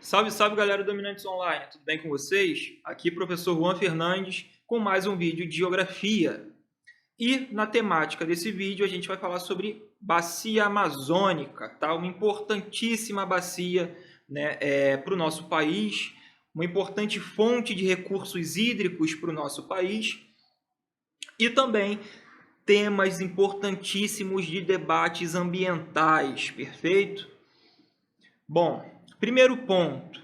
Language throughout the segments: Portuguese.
Salve, salve galera do Dominantes Online, tudo bem com vocês? Aqui professor Juan Fernandes com mais um vídeo de geografia. E na temática desse vídeo a gente vai falar sobre bacia amazônica, tá? Uma importantíssima bacia, né, para o nosso país, uma importante fonte de recursos hídricos para o nosso país e também temas importantíssimos de debates ambientais, perfeito? Bom, primeiro ponto,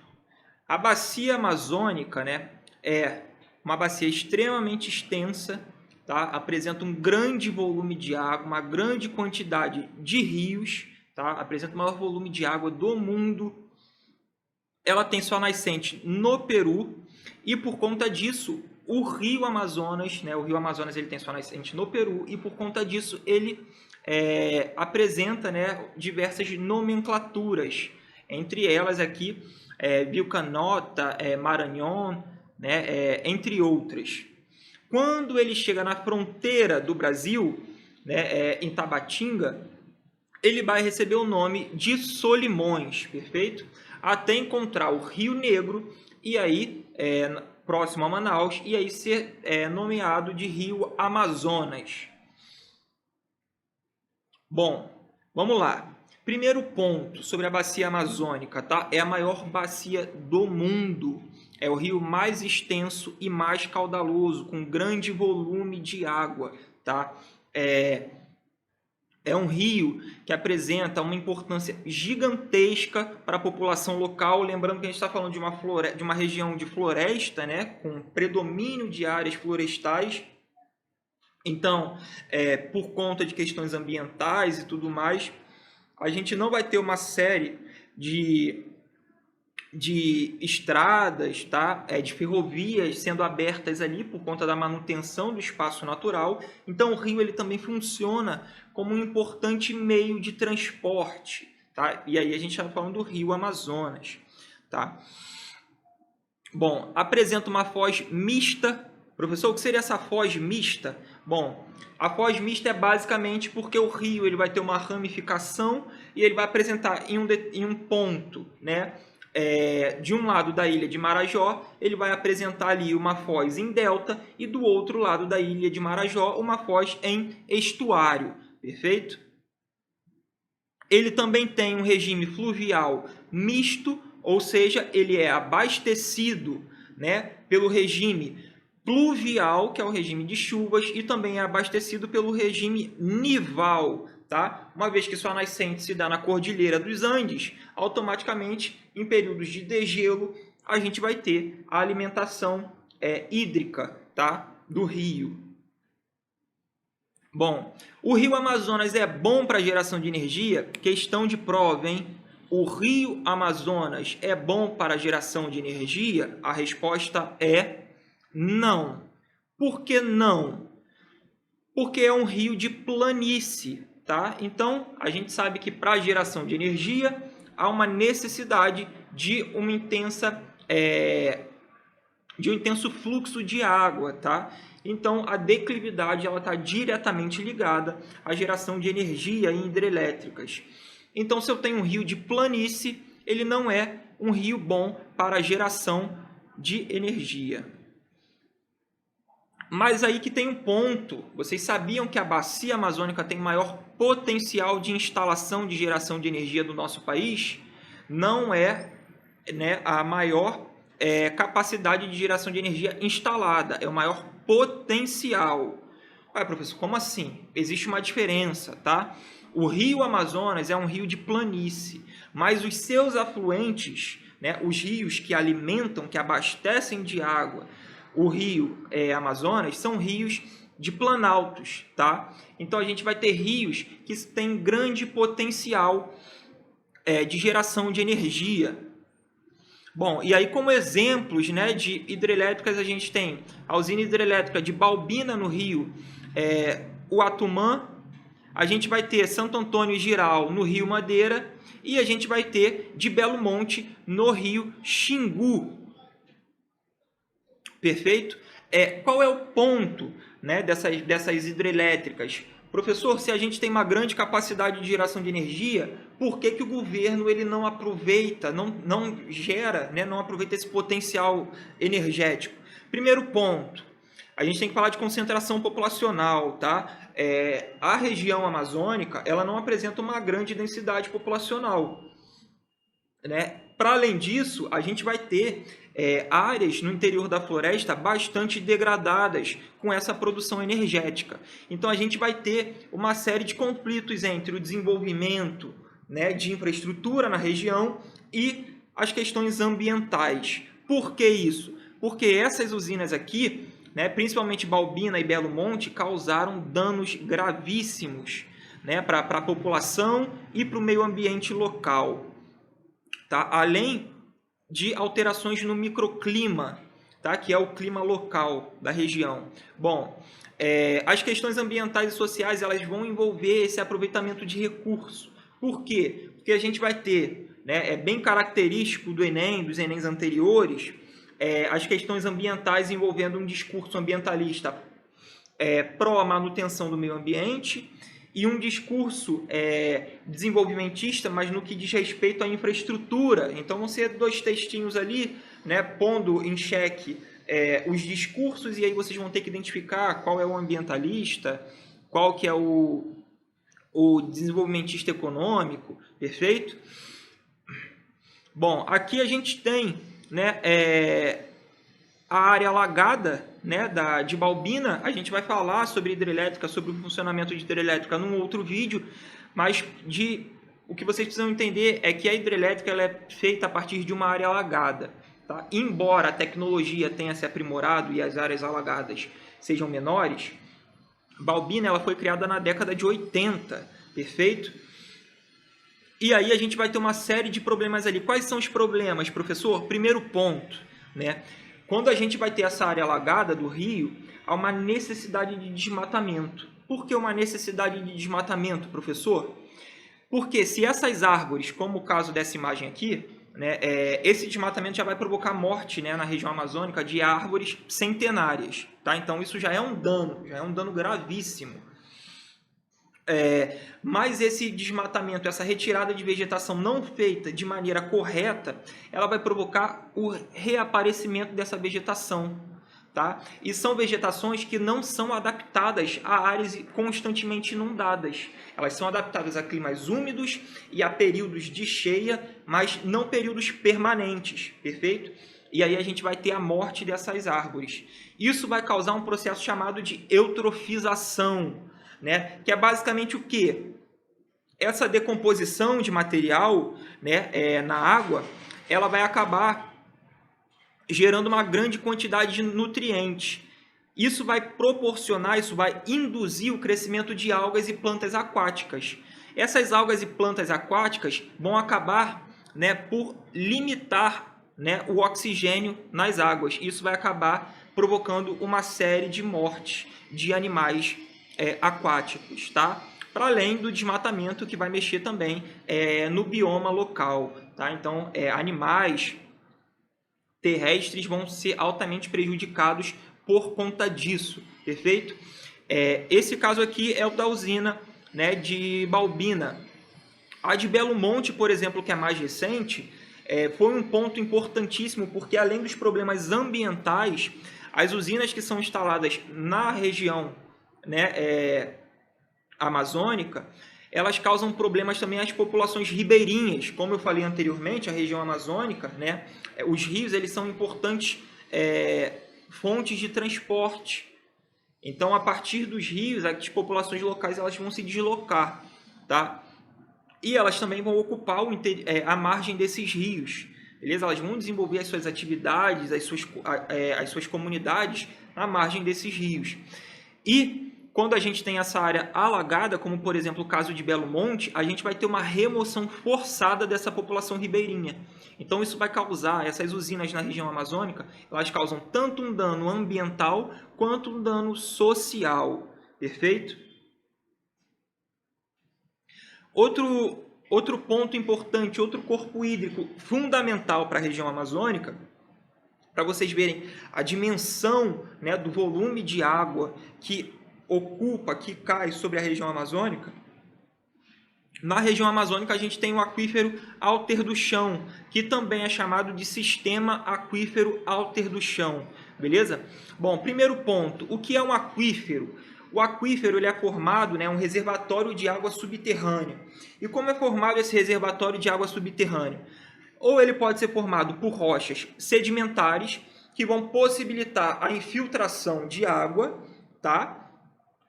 a bacia amazônica, né, é uma bacia extremamente extensa, tá? Apresenta um grande volume de água, uma grande quantidade de rios, tá? Apresenta o maior volume de água do mundo. Ela tem sua nascente no Peru e por conta disso o Rio Amazonas, né, o Rio Amazonas ele tem sua nascente no Peru e por conta disso ele apresenta, né, diversas nomenclaturas. Entre elas aqui, Vilcanota, Maranhão, né, entre outras. Quando ele chega na fronteira do Brasil, né, em Tabatinga, ele vai receber o nome de Solimões, perfeito? Até encontrar o Rio Negro, e aí, próximo a Manaus, e aí ser nomeado de Rio Amazonas. Bom, vamos lá. Primeiro ponto sobre a bacia amazônica, tá? É a maior bacia do mundo. É o rio mais extenso e mais caudaloso, com grande volume de água, tá? É um rio que apresenta uma importância gigantesca para a população local. Lembrando que a gente está falando de uma região de floresta, né? Com predomínio de áreas florestais. Então, por conta de questões ambientais e tudo mais, a gente não vai ter uma série de estradas, tá? De ferrovias sendo abertas ali por conta da manutenção do espaço natural. Então, o rio ele também funciona como um importante meio de transporte, tá? E aí a gente está falando do Rio Amazonas, tá? Bom, apresenta uma foz mista. Professor, o que seria essa foz mista? Bom, a foz mista é basicamente porque o rio ele vai ter uma ramificação e ele vai apresentar em um ponto, né, de um lado da ilha de Marajó, ele vai apresentar ali uma foz em delta e do outro lado da ilha de Marajó uma foz em estuário, perfeito? Ele também tem um regime fluvial misto, ou seja, ele é abastecido, né, pelo regime pluvial, que é o regime de chuvas, e também é abastecido pelo regime nival, tá? Uma vez que sua nascente se dá na Cordilheira dos Andes, automaticamente, em períodos de degelo, a gente vai ter a alimentação hídrica, tá? Do rio. Bom, o Rio Amazonas é bom para geração de energia? Questão de prova, hein? O Rio Amazonas é bom para geração de energia? A resposta é não. Por que não? Porque é um rio de planície, tá? Então, a gente sabe que para a geração de energia há uma necessidade de um intenso fluxo de água, tá? Então, a declividade ela está diretamente ligada à geração de energia em hidrelétricas. Então, se eu tenho um rio de planície, ele não é um rio bom para a geração de energia. Mas aí que tem um ponto. Vocês sabiam que a bacia amazônica tem maior potencial de instalação de geração de energia do nosso país? Não é, né, a maior capacidade de geração de energia instalada, é o maior potencial. Ué, professor, como assim? Existe uma diferença, tá? O Rio Amazonas é um rio de planície, mas os seus afluentes, né, os rios que alimentam, que abastecem de água o Rio Amazonas, são rios de planaltos, tá? Então a gente vai ter rios que têm grande potencial de geração de energia. Bom, e aí como exemplos, né, de hidrelétricas a gente tem a usina hidrelétrica de Balbina no Rio, o Atumã, a gente vai ter Santo Antônio e Giral no Rio Madeira e a gente vai ter de Belo Monte no Rio Xingu. Perfeito? Qual é o ponto, né, dessas hidrelétricas? Professor, se a gente tem uma grande capacidade de geração de energia, por que o governo ele não aproveita, não gera, né, não aproveita esse potencial energético? Primeiro ponto, a gente tem que falar de concentração populacional, tá? A região amazônica, ela não apresenta uma grande densidade populacional, né? Para além disso, a gente vai ter áreas no interior da floresta bastante degradadas com essa produção energética. Então, a gente vai ter uma série de conflitos entre o desenvolvimento, né, de infraestrutura na região e as questões ambientais. Por que isso? Porque essas usinas aqui, né, principalmente Balbina e Belo Monte, causaram danos gravíssimos, né, para a população e para o meio ambiente local. Tá? Além de alterações no microclima, tá? Que é o clima local da região. Bom, as questões ambientais e sociais elas vão envolver esse aproveitamento de recurso. Por quê? Porque a gente vai ter, né, é bem característico do Enem, dos Enems anteriores, as questões ambientais envolvendo um discurso ambientalista pró-manutenção do meio ambiente e um discurso desenvolvimentista, mas no que diz respeito à infraestrutura. Então, vão ser 2 textinhos ali, né, pondo em xeque os discursos, e aí vocês vão ter que identificar qual é o ambientalista, qual que é o desenvolvimentista econômico, perfeito? Bom, aqui a gente tem, né, a área alagada, né, de Balbina. A gente vai falar sobre hidrelétrica, sobre o funcionamento de hidrelétrica num outro vídeo, mas o que vocês precisam entender é que a hidrelétrica ela é feita a partir de uma área alagada. Tá? Embora a tecnologia tenha se aprimorado e as áreas alagadas sejam menores, Balbina ela foi criada na década de 80, perfeito? E aí a gente vai ter uma série de problemas ali. Quais são os problemas, professor? Primeiro ponto, né? Quando a gente vai ter essa área alagada do rio, há uma necessidade de desmatamento. Por que uma necessidade de desmatamento, professor? Porque se essas árvores, como o caso dessa imagem aqui, né, esse desmatamento já vai provocar morte, né, na região amazônica de árvores centenárias. Tá? Então isso já é um dano gravíssimo. Mas esse desmatamento, essa retirada de vegetação não feita de maneira correta, ela vai provocar o reaparecimento dessa vegetação. Tá? E são vegetações que não são adaptadas a áreas constantemente inundadas. Elas são adaptadas a climas úmidos e a períodos de cheia, mas não períodos permanentes, perfeito? E aí a gente vai ter a morte dessas árvores. Isso vai causar um processo chamado de eutrofização, né? Que é basicamente o quê? Essa decomposição de material, né, na água, ela vai acabar gerando uma grande quantidade de nutrientes. Isso vai proporcionar, isso vai induzir o crescimento de algas e plantas aquáticas. Essas algas e plantas aquáticas vão acabar, né, por limitar, né, o oxigênio nas águas. Isso vai acabar provocando uma série de mortes de animais aquáticos, tá? Para além do desmatamento que vai mexer também no bioma local, tá? Então, animais terrestres vão ser altamente prejudicados por conta disso, perfeito? Esse caso aqui é o da usina, né, de Balbina. A de Belo Monte, por exemplo, que é mais recente, foi um ponto importantíssimo, porque além dos problemas ambientais, as usinas que são instaladas na região, né, amazônica, elas causam problemas também às populações ribeirinhas. Como eu falei anteriormente, a região amazônica, né, os rios eles são importantes fontes de transporte. Então, a partir dos rios, as populações locais elas vão se deslocar, tá? E elas também vão ocupar a margem desses rios, beleza? Elas vão desenvolver as suas atividades, as suas comunidades na margem desses rios. E quando a gente tem essa área alagada, como por exemplo o caso de Belo Monte, a gente vai ter uma remoção forçada dessa população ribeirinha. Então isso vai causar, essas usinas na região amazônica, elas causam tanto um dano ambiental quanto um dano social, perfeito? Outro ponto importante, outro corpo hídrico fundamental para a região amazônica, para vocês verem a dimensão, né, do volume de água que ocupa, que cai sobre a região amazônica, na região amazônica a gente tem o aquífero Alter do Chão, que também é chamado de sistema aquífero Alter do Chão, beleza? Bom, primeiro ponto, o que é um aquífero? O aquífero ele é formado, um reservatório de água subterrânea. E como é formado esse reservatório de água subterrânea? Ou ele pode ser formado por rochas sedimentares, que vão possibilitar a infiltração de água, tá?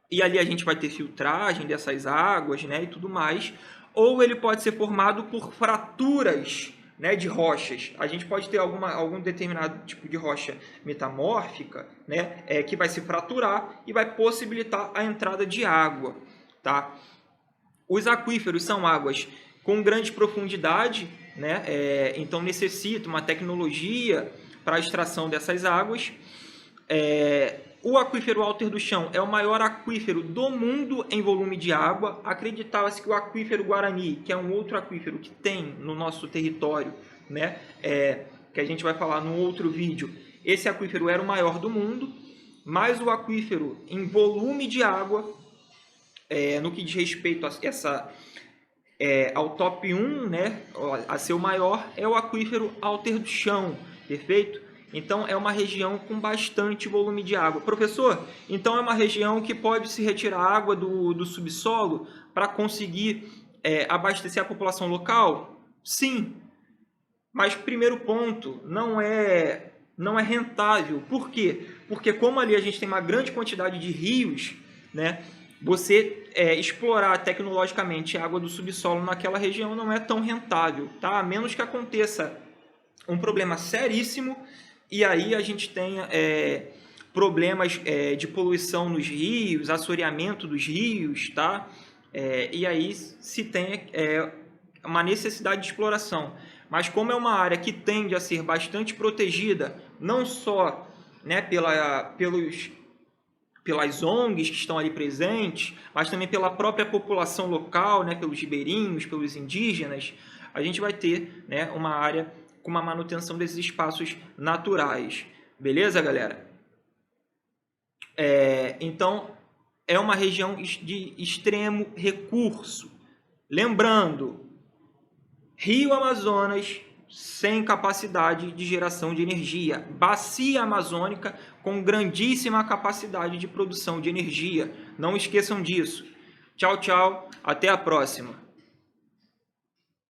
E ali a gente vai ter filtragem dessas águas, e tudo mais. Ou ele pode ser formado por fraturas, de rochas. A gente pode ter algum determinado tipo de rocha metamórfica, que vai se fraturar e vai possibilitar a entrada de água, tá? Os aquíferos são águas com grande profundidade, então necessita uma tecnologia para a extração dessas águas. O aquífero Alter do Chão é o maior aquífero do mundo em volume de água. Acreditava-se que o aquífero Guarani, que é um outro aquífero que tem no nosso território, que a gente vai falar num outro vídeo, esse aquífero era o maior do mundo, mas o aquífero em volume de água, no que diz respeito ao top 1, a ser o maior, é o aquífero Alter do Chão, perfeito? Então, é uma região com bastante volume de água. Professor, então é uma região que pode se retirar água do subsolo para conseguir abastecer a população local? Sim. Mas, primeiro ponto, não é rentável. Por quê? Porque como ali a gente tem uma grande quantidade de rios, você explorar tecnologicamente a água do subsolo naquela região não é tão rentável, tá? A menos que aconteça um problema seríssimo e aí a gente tenha problemas de poluição nos rios, assoreamento dos rios, tá? E aí se tem uma necessidade de exploração. Mas como é uma área que tende a ser bastante protegida, não só pelas ONGs que estão ali presentes, mas também pela própria população local, pelos ribeirinhos, pelos indígenas, a gente vai ter uma área com uma manutenção desses espaços naturais. Beleza, galera? Então, é uma região de extremo recurso. Lembrando, Rio Amazonas sem capacidade de geração de energia. Bacia Amazônica com grandíssima capacidade de produção de energia. Não esqueçam disso. Tchau, tchau. Até a próxima.